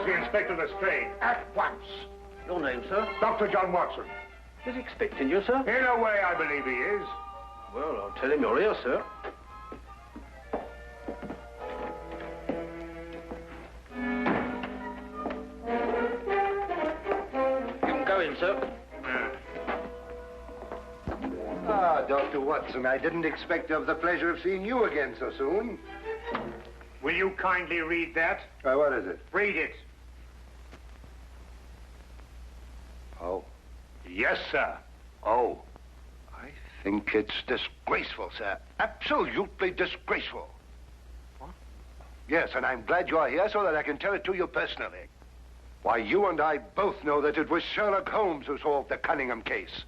see Inspector Lestrade at once. Your name, sir? Dr. John Watson. Is he expecting you, sir? In a way, I believe he is. Well, I'll tell him you're here, sir. You can go in, sir. Ah, Dr. Watson, I didn't expect to have the pleasure of seeing you again so soon. Will you kindly read that? What is it? Read it. Oh. Yes, sir. Oh. I think it's disgraceful, sir. Absolutely disgraceful. What? Yes, and I'm glad you're here so that I can tell it to you personally. Why, you and I both know that it was Sherlock Holmes who solved the Cunningham case.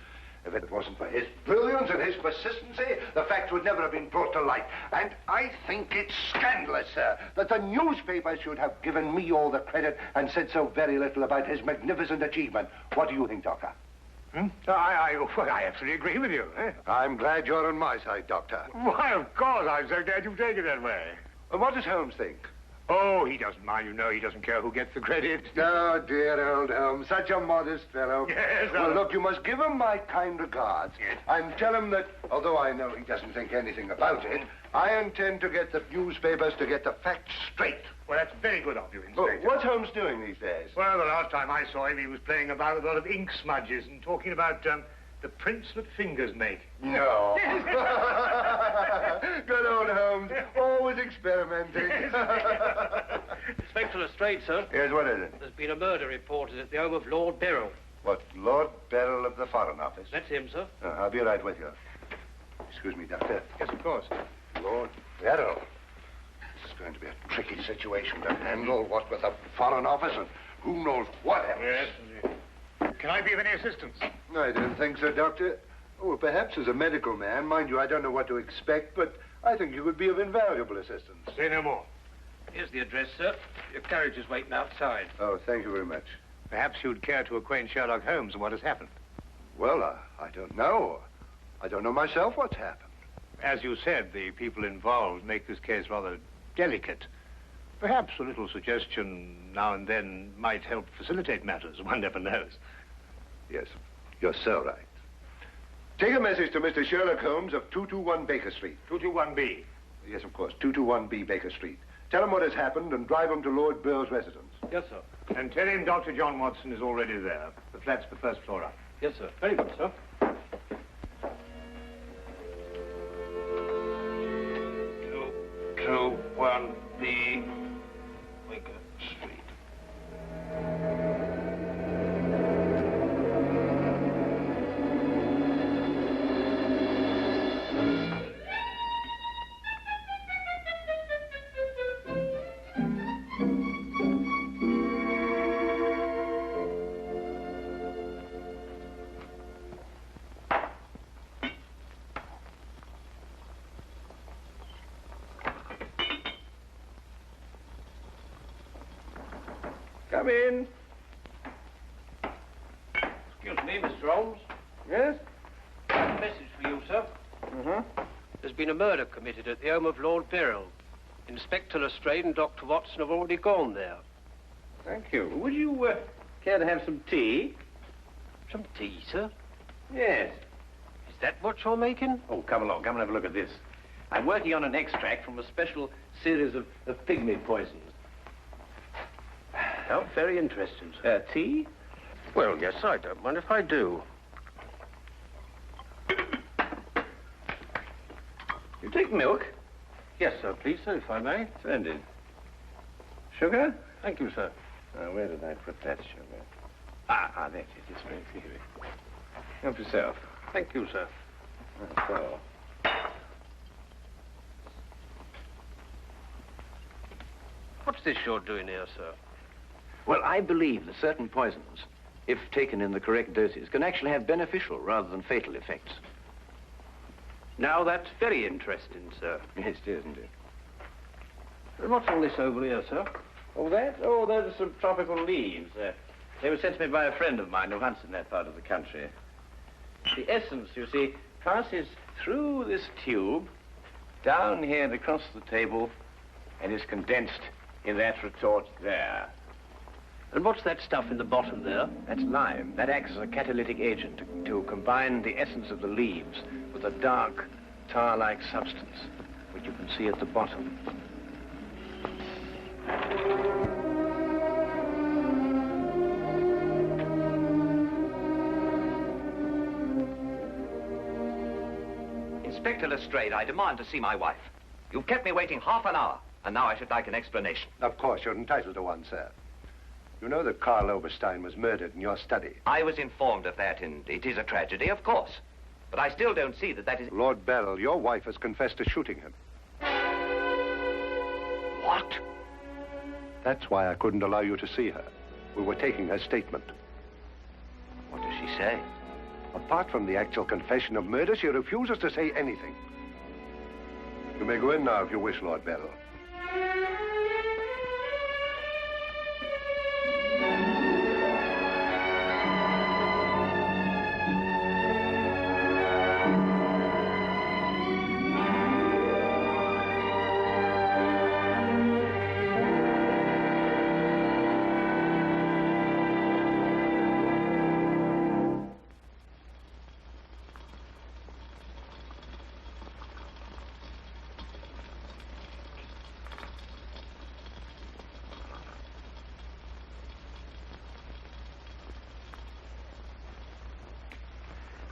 If it wasn't for his brilliance and his persistency, the facts would never have been brought to light. And I think it's scandalous, sir, that the newspapers should have given me all the credit and said so very little about his magnificent achievement. What do you think, Doctor? I absolutely agree with you. Eh? I'm glad you're on my side, Doctor. Why, of course. I'm so glad you've taken it that way. What does Holmes think? Oh, he doesn't mind. You know, he doesn't care who gets the credit. Oh, dear old Holmes, such a modest fellow. Yes, well, look, you must give him my kind regards. Yes. And tell him that, although I know he doesn't think anything about it, I intend to get the newspapers to get the facts straight. Well, that's very good of you, Inspector. What's Holmes doing these days? Well, the last time I saw him, he was playing about with a lot of ink smudges and talking about the prints that fingers make. No. Good old Holmes, always experimenting. Inspector Lestrade, sir. Yes, what is it? There's been a murder reported at the home of Lord Beryl. What, Lord Beryl of the Foreign Office? That's him, sir. I'll be right with you. Excuse me, Doctor. Yes, of course. Lord Beryl. This is going to be a tricky situation to handle, what with the Foreign Office and who knows what else. Yes. Can I be of any assistance? I don't think so, Doctor. Oh, perhaps as a medical man. Mind you, I don't know what to expect, but I think you would be of invaluable assistance. Say no more. Here's the address, sir. Your carriage is waiting outside. Oh, thank you very much. Perhaps you'd care to acquaint Sherlock Holmes with what has happened. Well, I don't know. I don't know myself what's happened. As you said, the people involved make this case rather delicate. Perhaps a little suggestion now and then might help facilitate matters. One never knows. Yes, you're so right. Take a message to Mr. Sherlock Holmes of 221 Baker Street. 221B. Yes, of course, 221B Baker Street. Tell him what has happened and drive him to Lord Beryl's residence. Yes, sir. And tell him Dr. John Watson is already there. The flat's the first floor up. Yes, sir. Very good, sir. 221B Baker Street. Come in. Excuse me, Mr. Holmes. Yes? A message for you, sir. There's been a murder committed at the home of Lord Beryl. Inspector Lestrade and Dr. Watson have already gone there. Thank you. Would you care to have some tea? Some tea, sir? Yes. Is that what you're making? Oh, come along. Come and have a look at this. I'm working on an extract from a special series of pygmy poisons. Oh, very interesting, sir. Tea? Well, yes, I don't mind if I do. You take milk? Yes, sir, please, sir, if I may. Splendid. Sugar? Thank you, sir. Where did I put that sugar? That's it. It's very clear. Help yourself. Thank you, sir. So. What's this you're doing here, sir? Well, I believe that certain poisons, if taken in the correct doses, can actually have beneficial rather than fatal effects. Now, that's very interesting, sir. Yes, it is, isn't it? What's all this over here, sir? Oh, that? Oh, those are some tropical leaves. They were sent to me by a friend of mine who hunts in that part of the country. The essence, you see, passes through this tube, down here and across the table, and is condensed in that retort there. And what's that stuff in the bottom there? That's lime. That acts as a catalytic agent to combine the essence of the leaves with a dark, tar-like substance, which you can see at the bottom. Inspector Lestrade, I demand to see my wife. You've kept me waiting half an hour, and now I should like an explanation. Of course, you're entitled to one, sir. You know that Karl Oberstein was murdered in your study. I was informed of that, and it is a tragedy, of course. But I still don't see that that is... Lord Beryl, your wife has confessed to shooting him. What? That's why I couldn't allow you to see her. We were taking her statement. What does she say? Apart from the actual confession of murder, she refuses to say anything. You may go in now if you wish, Lord Beryl.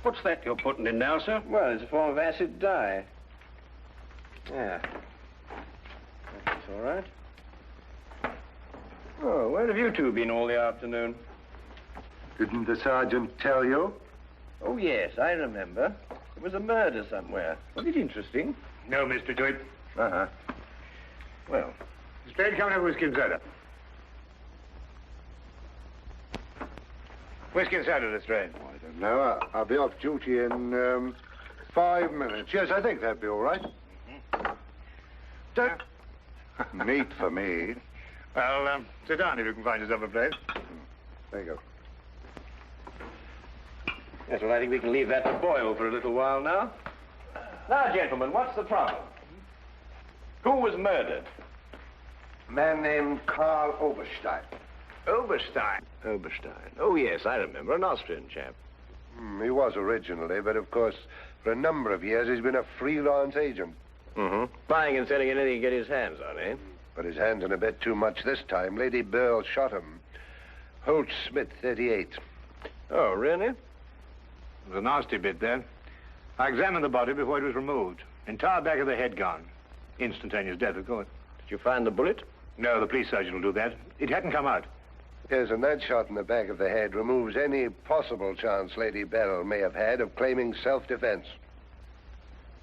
What's that you're putting in now, sir? Well, it's a form of acid dye. Yeah. That's all right. Oh, where have you two been all the afternoon? Didn't the sergeant tell you? Oh, yes, I remember. There was a murder somewhere. Was it interesting? No, Mr. Dewitt. Uh-huh. Well, Straight coming up whiskey and soda. Whiskey and soda, Lestrade. Oh, I don't know. I'll be off duty in 5 minutes. Yes, I think that'd be all right. Neat for me. Well, sit down if you can find yourself a place. There you go. yes, well, I think we can leave that to boil for a little while now. Now, gentlemen, what's the problem? Who was murdered? A man named Karl Oberstein. Oberstein. Oberstein. Oh, yes, I remember. An Austrian chap. He was originally, but of course, for a number of years, he's been a freelance agent. Mm-hmm. Buying and selling anything he can get his hands on, eh? But his hands in a bit too much this time. Lady Beryl shot him. Holt Smith, 38. Oh, really? It was a nasty bit then. I examined the body before it was removed. Entire back of the head gone. Instantaneous death, of course. Did you find the bullet? No, the police surgeon will do that. It hadn't come out. Yes, and that shot in the back of the head removes any possible chance Lady Beryl may have had of claiming self-defense.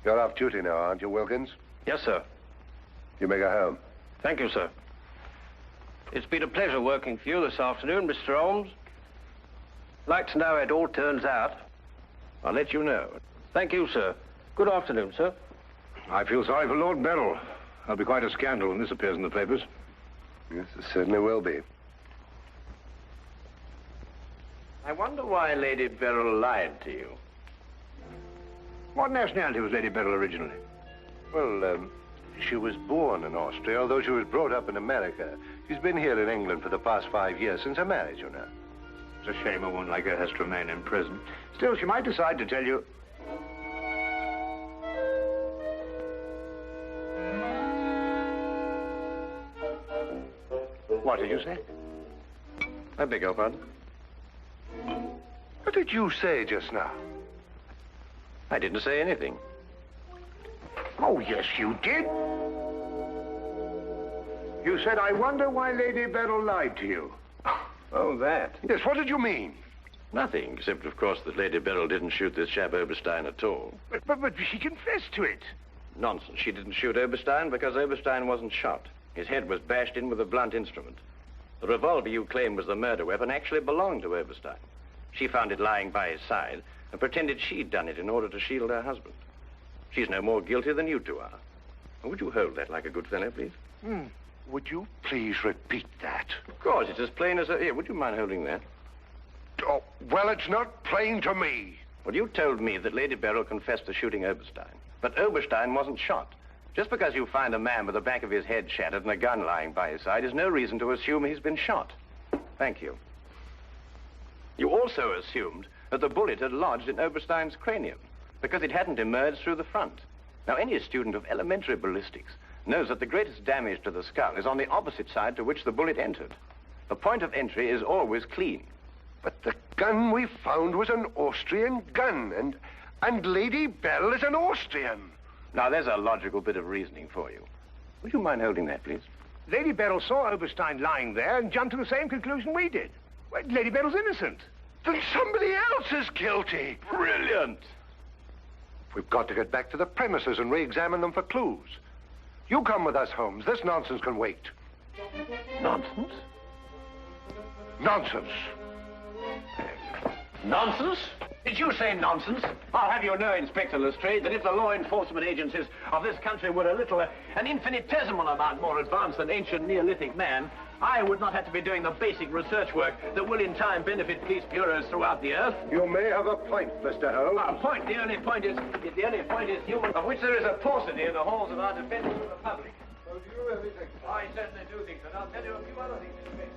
You're off duty now, aren't you, Wilkins? Yes, sir. You may go home. Thank you, sir. It's been a pleasure working for you this afternoon, Mr. Holmes. Like to know how it all turns out. I'll let you know. Thank you, sir. Good afternoon, sir. I feel sorry for Lord Beryl. There'll be quite a scandal when this appears in the papers. Yes, it certainly will be. I wonder why Lady Beryl lied to you. What nationality was Lady Beryl originally? Well, she was born in Austria, although she was brought up in America. She's been here in England for the past 5 years, since her marriage, you know. It's a shame a woman like her has to remain in prison. Still, she might decide to tell you... What did you say? I beg your pardon? What did you say just now? I didn't say anything. Oh, yes, you did. You said, I wonder why Lady Beryl lied to you. Oh, that. Yes, what did you mean? Nothing, except, of course, that Lady Beryl didn't shoot this chap Oberstein at all. But she confessed to it. Nonsense. She didn't shoot Oberstein because Oberstein wasn't shot. His head was bashed in with a blunt instrument. The revolver you claim was the murder weapon actually belonged to Oberstein. She found it lying by his side and pretended she'd done it in order to shield her husband. She's no more guilty than you two are. Would you hold that like a good fellow, please? Would you please repeat that? Of course, it's as plain as a... Here, would you mind holding that? Oh, well, it's not plain to me. Well, you told me that Lady Beryl confessed to shooting Oberstein. But Oberstein wasn't shot. Just because you find a man with the back of his head shattered and a gun lying by his side is no reason to assume he's been shot. Thank you. You also assumed that the bullet had lodged in Oberstein's cranium because it hadn't emerged through the front. Now, any student of elementary ballistics knows that the greatest damage to the skull is on the opposite side to which the bullet entered. The point of entry is always clean. But the gun we found was an Austrian gun, and Lady Beryl is an Austrian. Now, there's a logical bit of reasoning for you. Would you mind holding that, please? Lady Beryl saw Oberstein lying there and jumped to the same conclusion we did. Well, Lady Beryl's innocent. Then somebody else is guilty. Brilliant. We've got to get back to the premises and re-examine them for clues. You come with us, Holmes. This nonsense can wait. Nonsense? Nonsense. Nonsense? Did you say nonsense? I'll have you know, Inspector Lestrade, that if the law enforcement agencies of this country were a little, an infinitesimal amount more advanced than ancient Neolithic man, I would not have to be doing the basic research work that will in time benefit police bureaus throughout the earth. You may have a point, Mr. Holmes. A point? The only point is human, of which there is a paucity in the halls of our defense of the public. So do you really think so? I certainly do think so, and I'll tell you a few other things, Inspector.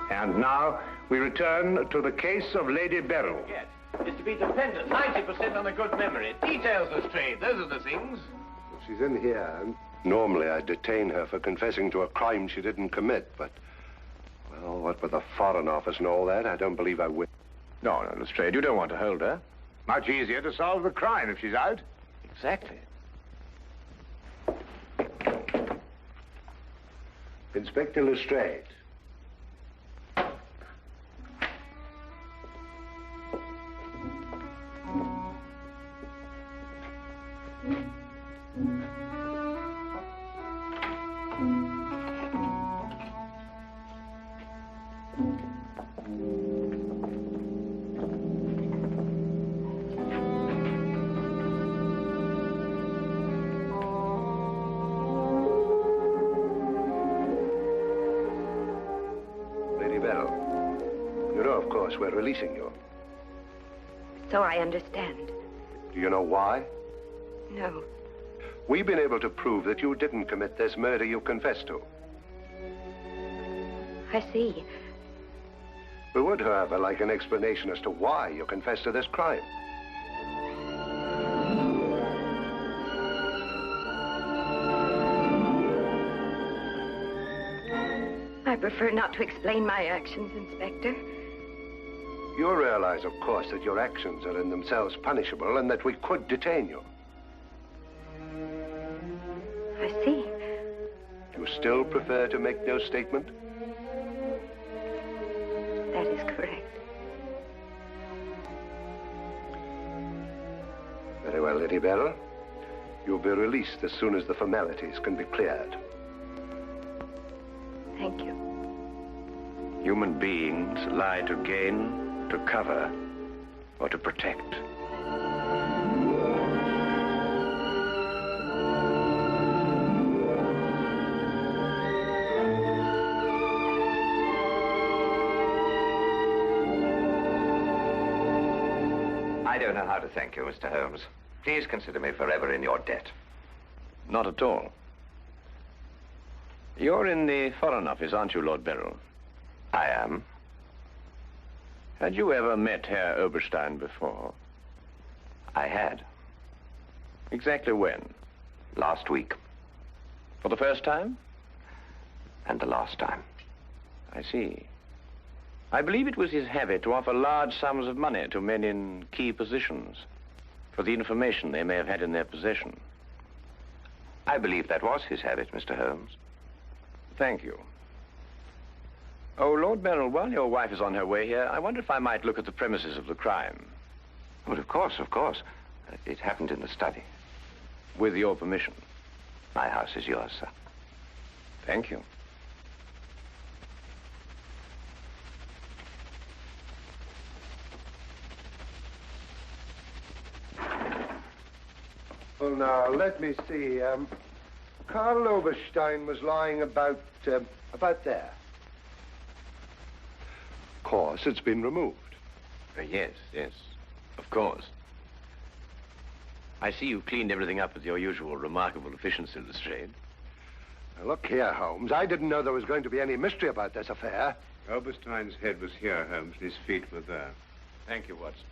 And now we return to the case of Lady Beryl. Yes, is to be dependent 90% on a good memory. Details, Lestrade, those are the things. She's in here. Normally, I'd detain her for confessing to a crime she didn't commit, but... Well, what with the Foreign Office and all that, I don't believe I will. No, Lestrade, you don't want to hold her. Much easier to solve the crime if she's out. Exactly. Inspector Lestrade. We're releasing you. So I understand. Do you know why? No. We've been able to prove that you didn't commit this murder you confessed to. I see. We would, however, like an explanation as to why you confessed to this crime. I prefer not to explain my actions, Inspector. You realize, of course, that your actions are in themselves punishable and that we could detain you. I see. You still prefer to make no statement? That is correct. Very well, Lady Beryl. You'll be released as soon as the formalities can be cleared. Thank you. Human beings lie to gain, to cover, or to protect. I don't know how to thank you, Mr. Holmes. Please consider me forever in your debt. Not at all. You're in the Foreign Office, aren't you, Lord Beryl? I am. Had you ever met Herr Oberstein before? I had. Exactly when? Last week. For the first time? And the last time. I see. I believe it was his habit to offer large sums of money to men in key positions for the information they may have had in their possession. I believe that was his habit, Mr. Holmes. Thank you. Oh, Lord Beryl, while your wife is on her way here, I wonder if I might look at the premises of the crime. Well, of course, of course. It happened in the study. With your permission. My house is yours, sir. Thank you. Well, now, let me see. Karl Oberstein was lying about there. Of course, it's been removed. Yes, of course. I see you've cleaned everything up with your usual remarkable efficiency, Lestrade. Now, look here, Holmes. I didn't know there was going to be any mystery about this affair. Oberstein's head was here, Holmes, and his feet were there. Thank you, Watson.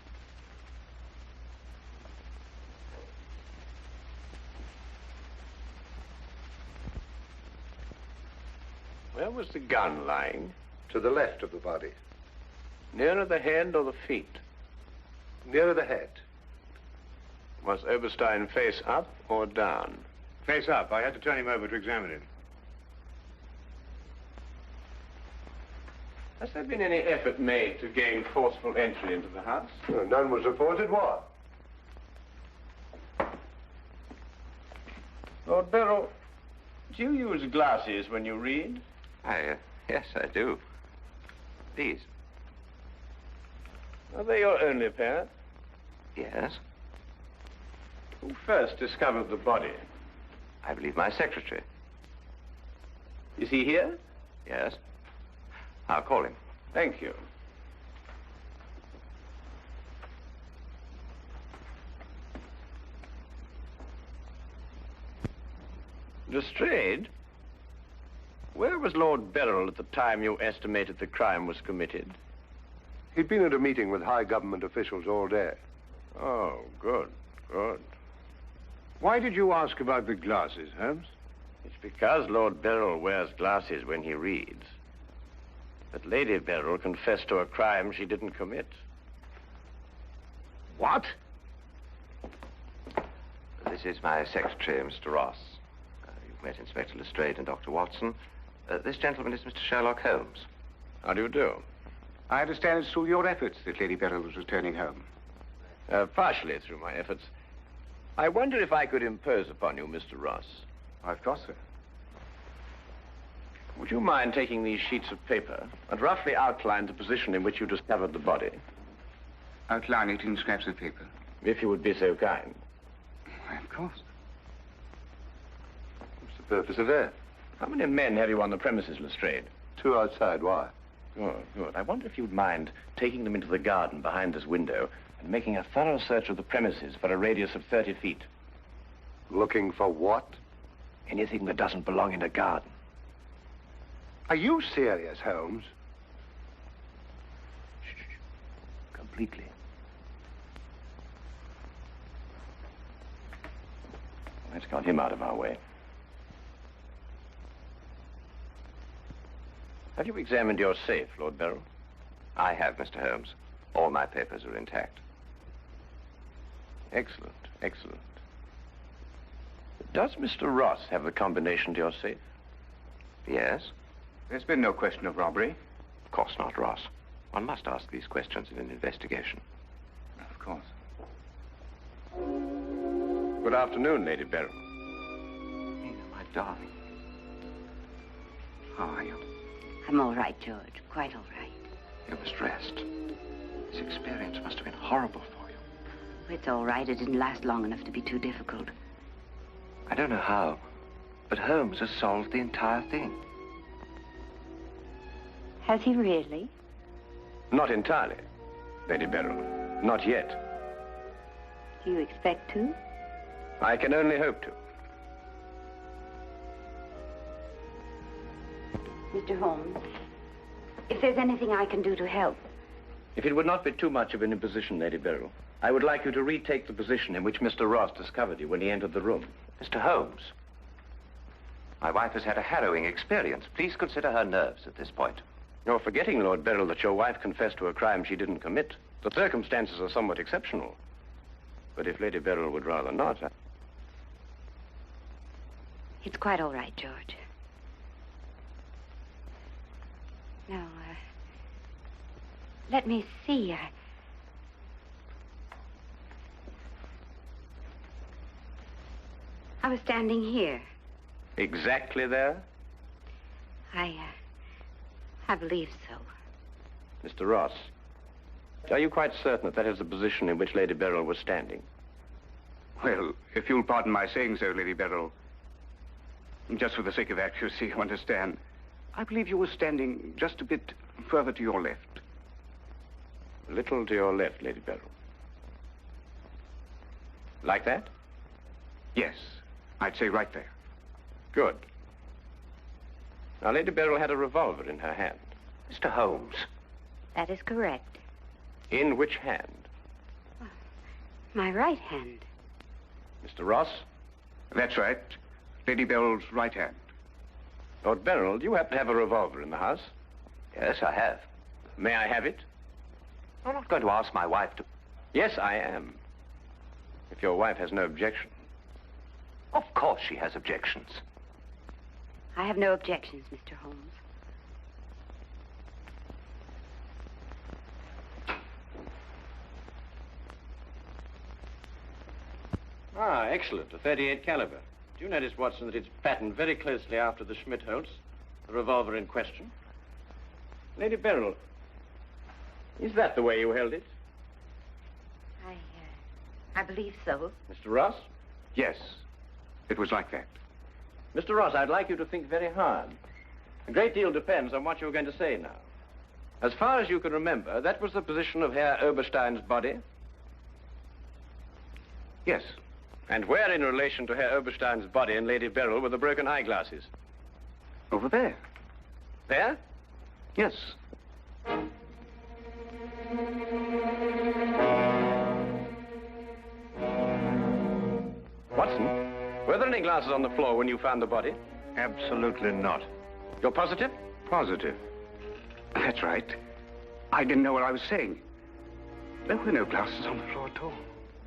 Where was the gun lying? To the left of the body. Nearer the head or the feet? Nearer the head. Was Oberstein face up or down? Face up. I had to turn him over to examine him. Has there been any effort made to gain forceful entry into the house? Well, none was reported. What? Lord Beryl, do you use glasses when you read? Yes, I do. These? Are they your only pair? Yes. Who first discovered the body? I believe my secretary. Is he here? Yes. I'll call him. Thank you. Lestrade, where was Lord Beryl at the time you estimated the crime was committed? He'd been at a meeting with high government officials all day. Oh, good. Why did you ask about the glasses, Holmes? It's because Lord Beryl wears glasses when he reads that Lady Beryl confessed to a crime she didn't commit. What? This is my secretary, Mr. Ross. You've met Inspector Lestrade and Dr. Watson. This gentleman is Mr. Sherlock Holmes. How do you do? I understand it's through your efforts that Lady Beryl was returning home. Partially through my efforts. I wonder if I could impose upon you, Mr. Ross. Of course, sir. Would you mind taking these sheets of paper and roughly outline the position in which you discovered the body? Outline it in scraps of paper. If you would be so kind. Why, of course. What's the purpose of that? How many men have you on the premises, Lestrade? 2 outside. Why? Good. I wonder if you'd mind taking them into the garden behind this window and making a thorough search of the premises for a radius of 30 feet. Looking for what? Anything that doesn't belong in a garden. Are you serious, Holmes? Completely. Let's count him out of our way. Have you examined your safe, Lord Beryl? I have, Mr. Holmes. All my papers are intact. Excellent. Does Mr. Ross have the combination to your safe? Yes? There's been no question of robbery. Of course not, Ross. One must ask these questions in an investigation. Of course. Good afternoon, Lady Beryl. Nina, my darling. How are you? I'm all right, George. Quite all right. You must rest. This experience must have been horrible for you. It's all right. It didn't last long enough to be too difficult. I don't know how, but Holmes has solved the entire thing. Has he really? Not entirely, Lady Beryl. Not yet. Do you expect to? I can only hope to. Mr. Holmes, if there's anything I can do to help. If it would not be too much of an imposition, Lady Beryl, I would like you to retake the position in which Mr. Ross discovered you when he entered the room. Mr. Holmes, my wife has had a harrowing experience. Please consider her nerves at this point. You're forgetting, Lord Beryl, that your wife confessed to a crime she didn't commit. The circumstances are somewhat exceptional. But if Lady Beryl would rather not... It's quite all right, George. Now, let me see. I was standing here. Exactly there? I believe so. Mr. Ross, are you quite certain that that is the position in which Lady Beryl was standing? Well, if you'll pardon my saying so, Lady Beryl, just for the sake of accuracy, you understand, I believe you were standing just a bit further to your left. A little to your left, Lady Beryl. Like that? Yes, I'd say right there. Good. Now, Lady Beryl had a revolver in her hand. Mr. Holmes. That is correct. In which hand? My right hand. Mr. Ross? That's right. Lady Beryl's right hand. Lord Beryl, do you happen to have a revolver in the house? Yes, I have. May I have it? I'm not going to ask my wife to... Yes, I am. If your wife has no objection. Of course she has objections. I have no objections, Mr. Holmes. Ah, excellent. A .38 caliber. Do you notice, Watson, that it's patterned very closely after the Schmidt-Holtz, the revolver in question? Lady Beryl, is that the way you held it? I believe so. Mr. Ross? Yes, it was like that. Mr. Ross, I'd like you to think very hard. A great deal depends on what you're going to say now. As far as you can remember, that was the position of Herr Oberstein's body? Yes. And where in relation to Herr Oberstein's body and Lady Beryl were the broken eyeglasses? Over there. There? Yes. Watson, were there any glasses on the floor when you found the body? Absolutely not. You're positive? Positive. That's right. I didn't know what I was saying. There were no glasses on the floor at all.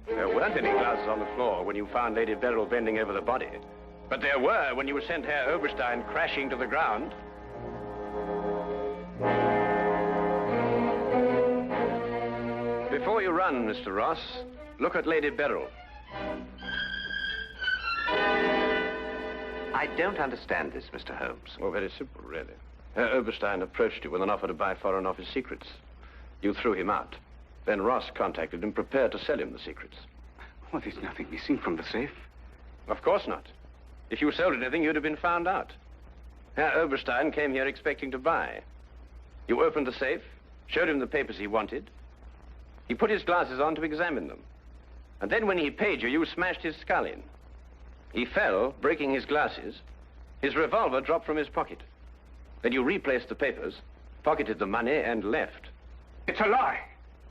There weren't any glasses on the floor when you found Lady Beryl bending over the body. But there were when you sent Herr Oberstein crashing to the ground. Before you run, Mr. Ross, look at Lady Beryl. I don't understand this, Mr. Holmes. Oh, very simple, really. Herr Oberstein approached you with an offer to buy Foreign Office secrets. You threw him out. Then Ross contacted him, prepared to sell him the secrets. Well, there's nothing missing from the safe. Of course not. If you sold anything, you'd have been found out. Herr Oberstein came here expecting to buy. You opened the safe, showed him the papers he wanted. He put his glasses on to examine them. And then when he paid you, you smashed his skull in. He fell, breaking his glasses. His revolver dropped from his pocket. Then you replaced the papers, pocketed the money, and left. It's a lie.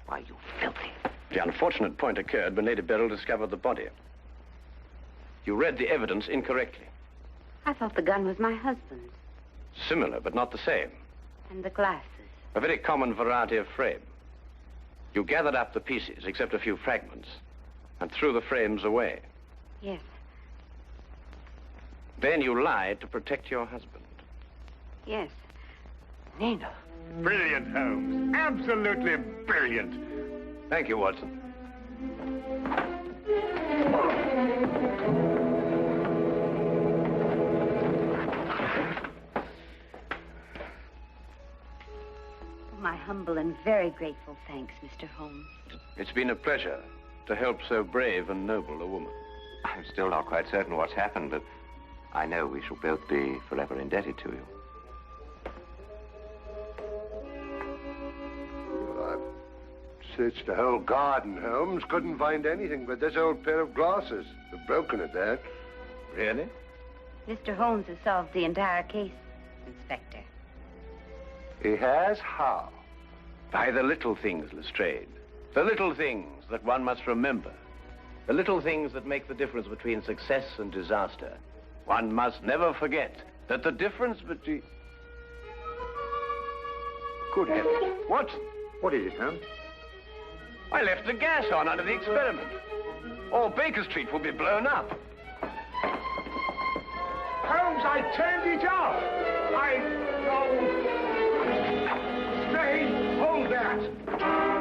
Why, you filthy... The unfortunate point occurred when Lady Beryl discovered the body. You read the evidence incorrectly. I thought the gun was my husband's. Similar, but not the same. And the glasses. A very common variety of frame. You gathered up the pieces, except a few fragments, and threw the frames away. Yes. Then you lied to protect your husband. Yes. Nina. Brilliant, Holmes. Absolutely brilliant. Thank you, Watson. My humble and very grateful thanks, Mr. Holmes. It's been a pleasure to help so brave and noble a woman. I'm still not quite certain what's happened, but I know we shall both be forever indebted to you. Searched the whole garden, Holmes. Couldn't find anything but this old pair of glasses. They've broken at that. Really? Mr. Holmes has solved the entire case, Inspector. He has? How? By the little things, Lestrade. The little things that one must remember. The little things that make the difference between success and disaster. One must never forget that the difference between... Good heavens. What? What is it, Holmes? I left the gas on under the experiment. All Baker Street will be blown up. Holmes, I turned it off. No. Stay. Hold that.